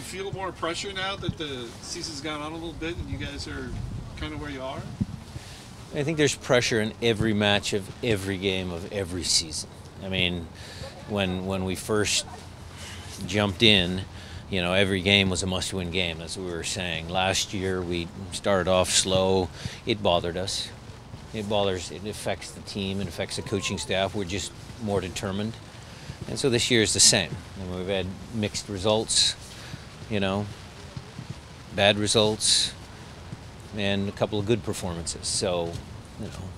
feel more pressure now that the season's gone on a little bit and you guys are kind of where you are? I think there's pressure in every match of every game of every season. I mean, when we first jumped in, every game was a must-win game, as we were saying. Last year we started off slow. It bothered us. It affects the team, it affects the coaching staff. We're just more determined. And so this year is the same. And we've had mixed results, bad results, and a couple of good performances. So,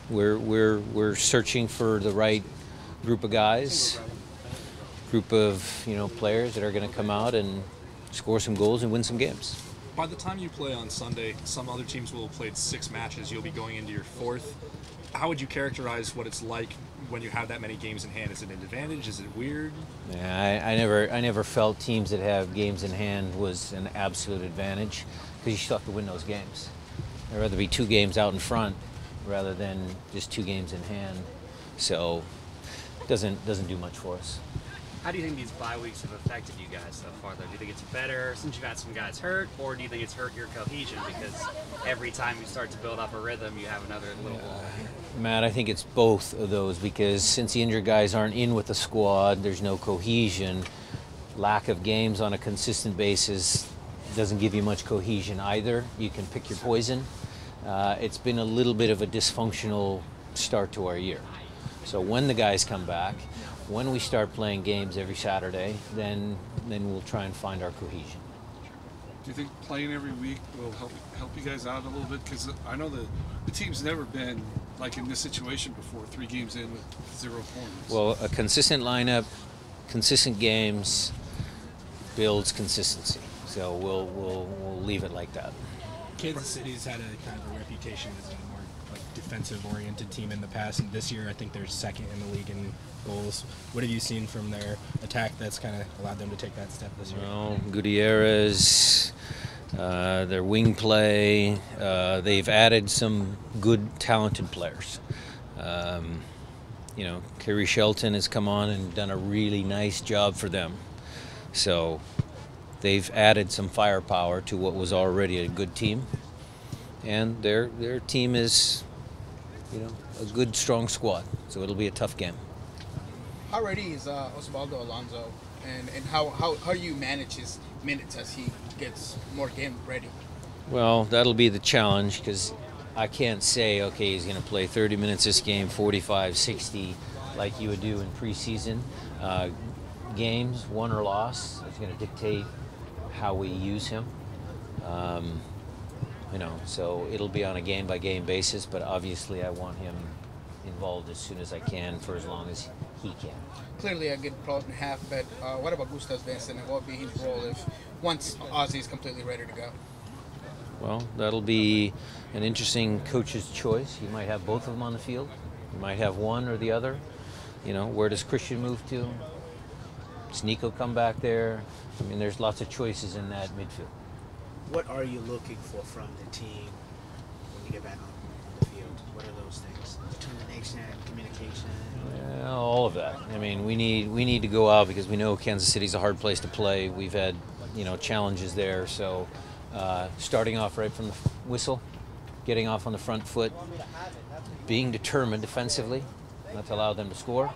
we're searching for the right group of guys, group of players that are going to come out and score some goals and win some games. By the time you play on Sunday, some other teams will have played 6 matches. You'll be going into your 4th. How would you characterize what it's like when you have that many games in hand? Is it an advantage? Is it weird? Yeah, I never felt teams that have games in hand was an absolute advantage, because you still have to win those games. I'd rather be 2 games out in front rather than just 2 games in hand. So it doesn't do much for us. How do you think these bye weeks have affected you guys so far, though? Do you think it's better since you've had some guys hurt, or do you think it's hurt your cohesion because every time you start to build up a rhythm, you have another little hole? Matt, I think it's both of those, because since the injured guys aren't in with the squad, there's no cohesion. Lack of games on a consistent basis doesn't give you much cohesion either. You can pick your poison. It's been a little bit of a dysfunctional start to our year. So when the guys come back, when we start playing games every Saturday, then we'll try and find our cohesion. Do you think playing every week will help you guys out a little bit? Because I know the team's never been like in this situation before, 3 games in with 0 points. Well, a consistent lineup, consistent games builds consistency. So we'll leave it like that. Kansas City's had a kind of a reputation as a more defensive-oriented team in the past, and this year I think they're 2nd in the league in goals. What have you seen from their attack that's kind of allowed them to take that step this year? Well, Gutierrez, their wing play, they've added some good, talented players. Kerry Shelton has come on and done a really nice job for them. So they've added some firepower to what was already a good team. And their team is, a good, strong squad. So it'll be a tough game. How ready is Ozzie Alonso, and how you manage his minutes as he gets more game ready? Well, that'll be the challenge, because I can't say, okay, he's going to play 30 minutes this game, 45, 60, like you would do in preseason. Games, won or lost, is going to dictate how we use him. So it'll be on a game-by-game basis, but obviously I want him involved as soon as I can for as long as he can. Clearly a good pro and a half, but what about Gustav Svensson, and what will be his role once Ozzie is completely ready to go? Well, that'll be an interesting coach's choice. You might have both of them on the field. You might have one or the other. Where does Christian move to? Does Nico come back there? I mean, there's lots of choices in that midfield. What are you looking for from the team when you get back on the field? What are those things? Determination, communication? Yeah, all of that. I mean, we need to go out, because we know Kansas City's a hard place to play. We've had, challenges there. So starting off right from the whistle, getting off on the front foot, being determined defensively, not to allow them to score,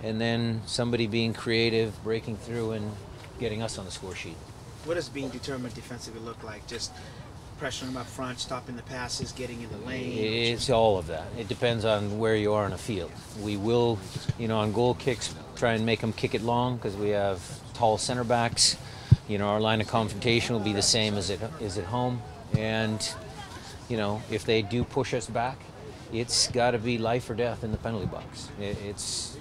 and then somebody being creative, breaking through and getting us on the score sheet. What does being determined defensively look like? Just pressuring them up front, stopping the passes, getting in the lane? It's all of that. It depends on where you are on a field. We will, on goal kicks, try and make them kick it long, because we have tall center backs. Our line of confrontation will be the same as at home. And, if they do push us back, it's got to be life or death in the penalty box. It's,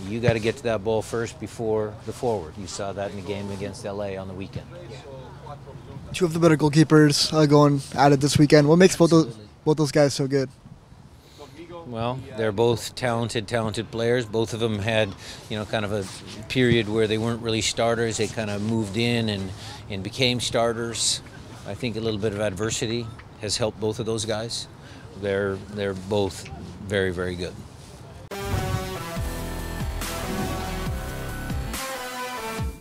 you got to get to that ball first before the forward. You saw that in the game against LA on the weekend. 2 of the better goalkeepers going at it this weekend. What makes both those guys so good? Well, they're both talented players. Both of them had, kind of a period where they weren't really starters. They kind of moved in and became starters. I think a little bit of adversity has helped both of those guys. They're both very, very good.